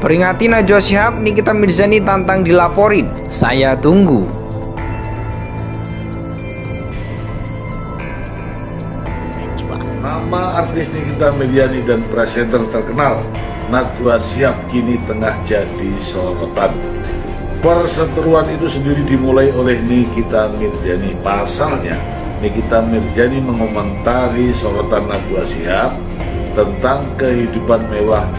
Peringati Najwa Shihab, Nikita Mirzani tantang dilaporin. Saya tunggu. Nama artis Nikita Mirzani dan presenter terkenal Najwa Shihab kini tengah jadi sorotan. Perseteruan itu sendiri dimulai oleh Nikita Mirzani. Pasalnya, Nikita Mirzani mengomentari sorotan Najwa Shihab tentang kehidupan mewah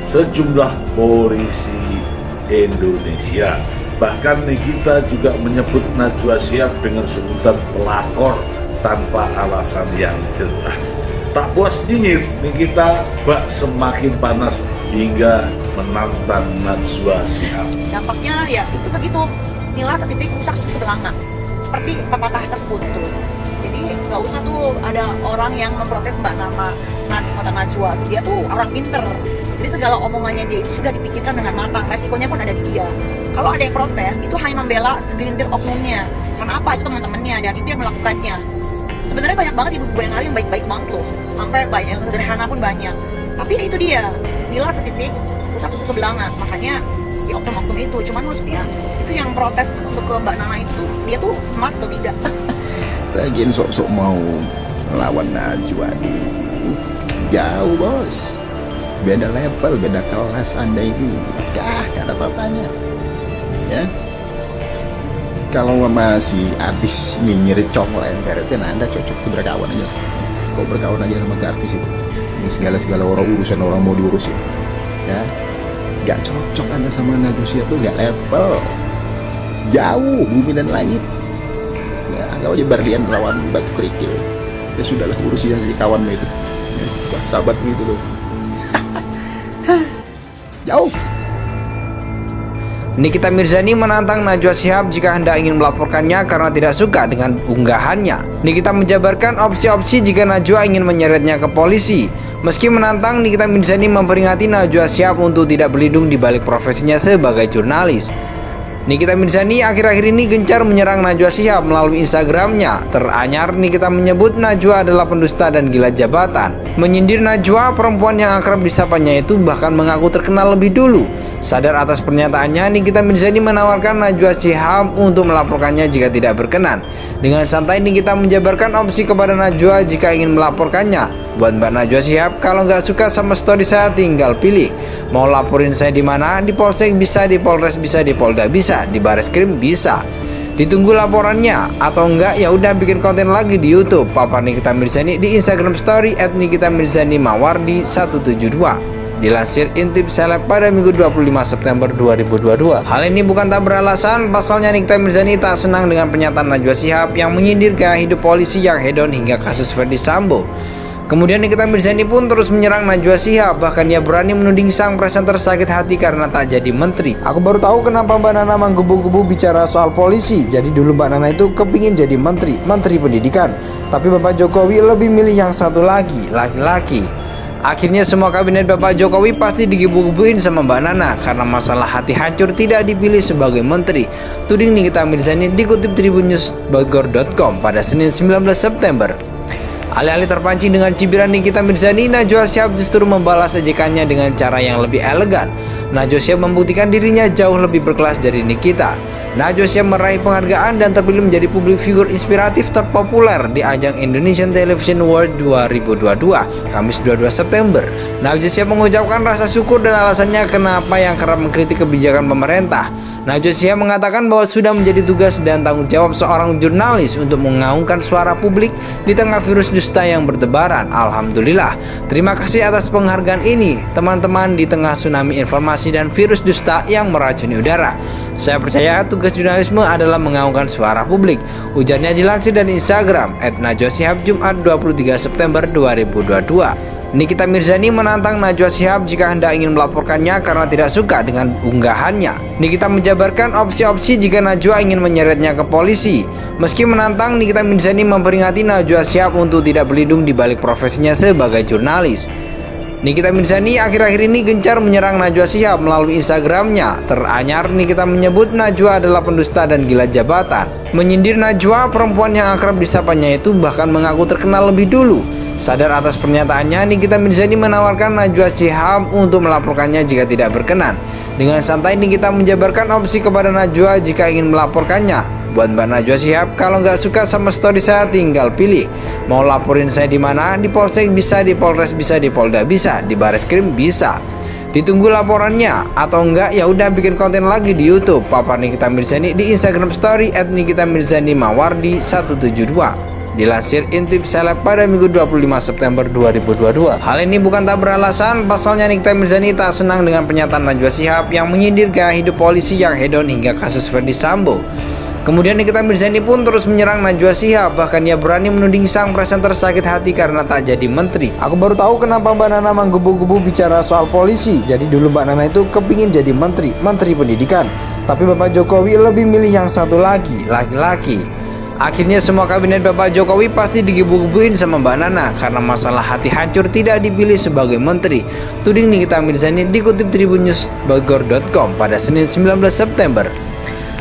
sejumlah polisi Indonesia. Bahkan Nikita juga menyebut Najwa Shihab dengan sebutan pelakor tanpa alasan yang jelas. Tak puas nyinyir, Nikita bak semakin panas hingga menantang Najwa Shihab. Dampaknya ya itu begitu, nilai titik rusak susu belanga seperti pepatah tersebut tuh. Jadi nggak usah tuh ada orang yang memprotes Mbak Mata Najwa. Dia tuh orang pinter, jadi segala omongannya dia itu sudah dipikirkan dengan matang, resikonya pun ada di dia. Kalau ada yang protes itu hanya membela segelintir oknumnya, karena apa, itu teman-temannya dan itu yang melakukannya. Sebenarnya banyak banget ibu-ibu yang lain yang baik-baik banget loh, sampai banyak yang sederhana pun banyak. Tapi ya itu dia, nilai setitik rusak susu belanga. Makanya di oknum-oknum itu, cuman maksudnya itu yang protes untuk ke Mbak Nana itu dia tuh smart atau tidak? Lagian sok-sok mau lawan Najwa, jauh bos, beda level, beda kelas Anda ini, gak ada apa-apanya ya. Kalau masih artis nyinyir conglen, berarti Anda cocok berkawan aja. Kau berkawan aja sama artis itu, ini segala orang urusan orang mau diurusin ya. Gak cocok Anda sama Najwa Shihab tuh, gak level, jauh bumi dan langit ya. Anggap aja berlian lawan batu kerikil, ya sudahlah, urusin jadi kawanmu itu ya, sahabatmu itu loh. Jauh. Nikita Mirzani menantang Najwa Shihab jika hendak ingin melaporkannya karena tidak suka dengan unggahannya. Nikita menjabarkan opsi-opsi jika Najwa ingin menyeretnya ke polisi. Meski menantang, Nikita Mirzani memperingati Najwa Shihab untuk tidak berlindung di balik profesinya sebagai jurnalis. Nikita Mirzani akhir-akhir ini gencar menyerang Najwa Shihab melalui Instagramnya. Teranyar, Nikita menyebut Najwa adalah pendusta dan gila jabatan. Menyindir Najwa, perempuan yang akrab disapanya itu bahkan mengaku terkenal lebih dulu. Sadar atas pernyataannya, Nikita Mirzani menawarkan Najwa Shihab untuk melaporkannya jika tidak berkenan. Dengan santai, Nikita menjabarkan opsi kepada Najwa jika ingin melaporkannya. Buat Mbak Najwa Shihab, kalau nggak suka sama story saya tinggal pilih. Mau laporin saya di mana? Di Polsek bisa, di Polres bisa, di Polda bisa, di Bareskrim bisa. Ditunggu laporannya, atau enggak ya udah bikin konten lagi di YouTube. Papar Nikita Mirzani di Instagram Story @nikitamirzani_mawardi172. Dilansir Intip Seleb pada Minggu 25 September 2022. Hal ini bukan tak beralasan, pasalnya Nikita Mirzani tak senang dengan pernyataan Najwa Shihab yang menyindir gaya hidup polisi yang hedon hingga kasus Ferdy Sambo. Kemudian Nikita Mirzani pun terus menyerang Najwa Shihab, bahkan ia berani menuding sang presenter sakit hati karena tak jadi menteri. Aku baru tahu kenapa Mbak Nana menggebu-gebu bicara soal polisi. Jadi dulu Mbak Nana itu kepingin jadi menteri pendidikan. Tapi Bapak Jokowi lebih milih yang satu lagi, laki-laki. Akhirnya semua kabinet Bapak Jokowi pasti digebu-gebuin sama Mbak Nana karena masalah hati hancur tidak dipilih sebagai menteri. Tuding Nikita Mirzani dikutip tribunnews.bogor.com pada Senin 19 September. Alih-alih terpancing dengan cibiran Nikita Mirzani, Najwa Shihab justru membalas ejekannya dengan cara yang lebih elegan. Najwa Shihab membuktikan dirinya jauh lebih berkelas dari Nikita. Najwa Shihab meraih penghargaan dan terpilih menjadi publik figur inspiratif terpopuler di ajang Indonesian Television Award 2022, Kamis 22 September. Najwa Shihab mengucapkan rasa syukur dan alasannya kenapa yang kerap mengkritik kebijakan pemerintah. Najwa Shihab mengatakan bahwa sudah menjadi tugas dan tanggung jawab seorang jurnalis untuk mengaungkan suara publik di tengah virus dusta yang bertebaran. Alhamdulillah, terima kasih atas penghargaan ini teman-teman di tengah tsunami informasi dan virus dusta yang meracuni udara. Saya percaya tugas jurnalisme adalah mengaungkan suara publik, ujarnya dilansir dari Instagram @najwashihab Jumat 23 September 2022. Nikita Mirzani menantang Najwa Shihab jika hendak ingin melaporkannya karena tidak suka dengan unggahannya. Nikita menjabarkan opsi-opsi jika Najwa ingin menyeretnya ke polisi. Meski menantang, Nikita Mirzani memperingati Najwa Shihab untuk tidak berlindung di balik profesinya sebagai jurnalis. Nikita Mirzani akhir-akhir ini gencar menyerang Najwa Shihab melalui Instagramnya. Teranyar, Nikita menyebut Najwa adalah pendusta dan gila jabatan. Menyindir Najwa, perempuan yang akrab disapanya itu bahkan mengaku terkenal lebih dulu. Sadar atas pernyataannya, Nikita Mirzani menawarkan Najwa Shihab untuk melaporkannya jika tidak berkenan. Dengan santai Nikita menjabarkan opsi kepada Najwa jika ingin melaporkannya. Buat Mbak Najwa Shihab, kalau nggak suka sama story saya tinggal pilih. Mau laporin saya di mana? Di Polsek bisa, di Polres bisa, di Polda bisa, di Bareskrim bisa. Ditunggu laporannya, atau enggak ya udah bikin konten lagi di YouTube. Papar Nikita Mirzani di Instagram Story @nikitamirzani_mawardi172. Dilansir Intip Seleb pada Minggu 25 September 2022. Hal ini bukan tak beralasan, pasalnya Nikita Mirzani tak senang dengan pernyataan Najwa Shihab yang menyindir gaya hidup polisi yang hedon hingga kasus Ferdy Sambo. Kemudian Nikita Mirzani pun terus menyerang Najwa Shihab, bahkan ia berani menuding sang presenter sakit hati karena tak jadi menteri. Aku baru tahu kenapa Mbak Nana menggebu-gebu bicara soal polisi. Jadi dulu Mbak Nana itu kepingin jadi menteri pendidikan. Tapi Bapak Jokowi lebih milih yang satu lagi, laki-laki. Akhirnya semua kabinet Bapak Jokowi pasti digebu-gebuin sama Mbak Nana karena masalah hati hancur tidak dipilih sebagai menteri. Tuding Nikita Mirzani dikutip tribunnews.bogor.com pada Senin 19 September.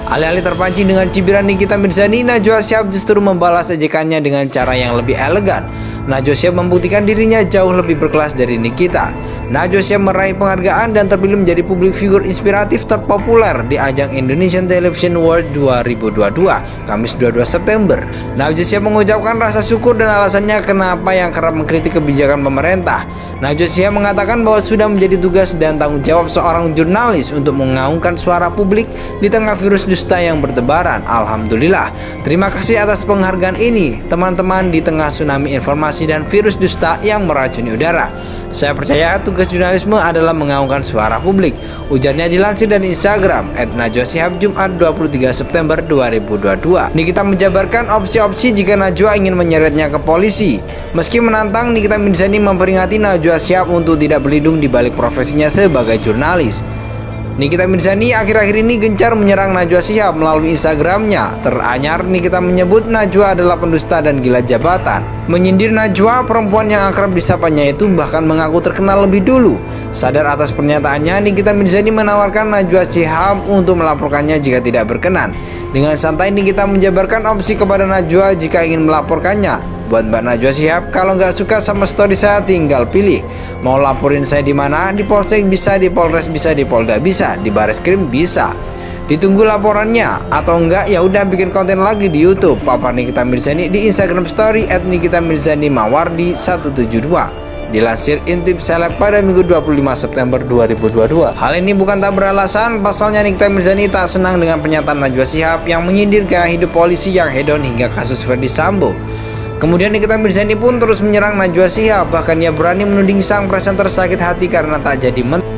Alih-alih terpancing dengan cibiran Nikita Mirzani, Najwa Shihab justru membalas ejekannya dengan cara yang lebih elegan. Najwa Shihab membuktikan dirinya jauh lebih berkelas dari Nikita. Najwa Shihab meraih penghargaan dan terpilih menjadi publik figur inspiratif terpopuler di ajang Indonesian Television Award 2022, Kamis 22 September. Najwa Shihab mengucapkan rasa syukur dan alasannya kenapa yang kerap mengkritik kebijakan pemerintah. Najwa Shihab mengatakan bahwa sudah menjadi tugas dan tanggung jawab seorang jurnalis untuk mengaungkan suara publik di tengah virus dusta yang bertebaran. Alhamdulillah, terima kasih atas penghargaan ini teman-teman di tengah tsunami informasi dan virus dusta yang meracuni udara. Saya percaya tugas jurnalisme adalah mengaungkan suara publik, ujarnya dilansir dari Instagram @najwashihab Jumat 23 September 2022. Nikita menjabarkan opsi-opsi jika Najwa ingin menyeretnya ke polisi. Meski menantang, Nikita Mirzani memperingati Najwa Shihab untuk tidak berlindung di balik profesinya sebagai jurnalis. Nikita Mirzani akhir-akhir ini gencar menyerang Najwa Shihab melalui Instagramnya. Teranyar, Nikita menyebut Najwa adalah pendusta dan gila jabatan. Menyindir Najwa, perempuan yang akrab disapanya itu bahkan mengaku terkenal lebih dulu. Sadar atas pernyataannya, Nikita Mirzani menawarkan Najwa Shihab untuk melaporkannya jika tidak berkenan. Dengan santai Nikita menjabarkan opsi kepada Najwa jika ingin melaporkannya. Buat Mbak Najwa Shihab, kalau nggak suka sama story saya tinggal pilih. Mau laporin saya di mana? Di Polsek bisa, di Polres bisa, di Polda bisa, di Bareskrim bisa. Ditunggu laporannya, atau enggak ya udah bikin konten lagi di YouTube. Papar Nikita Mirzani di Instagram Story @nikitamirzani_mawardi172. Dilansir Intip Seleb pada Minggu 25 September 2022. Hal ini bukan tak beralasan, pasalnya Nikita Mirzani tak senang dengan pernyataan Najwa Shihab yang menyindir gaya hidup polisi yang hedon hingga kasus Ferdy Sambo. Kemudian Nikita Mirzani pun terus menyerang Najwa Shihab, bahkan ia berani menuding sang presenter sakit hati karena tak jadi menteri.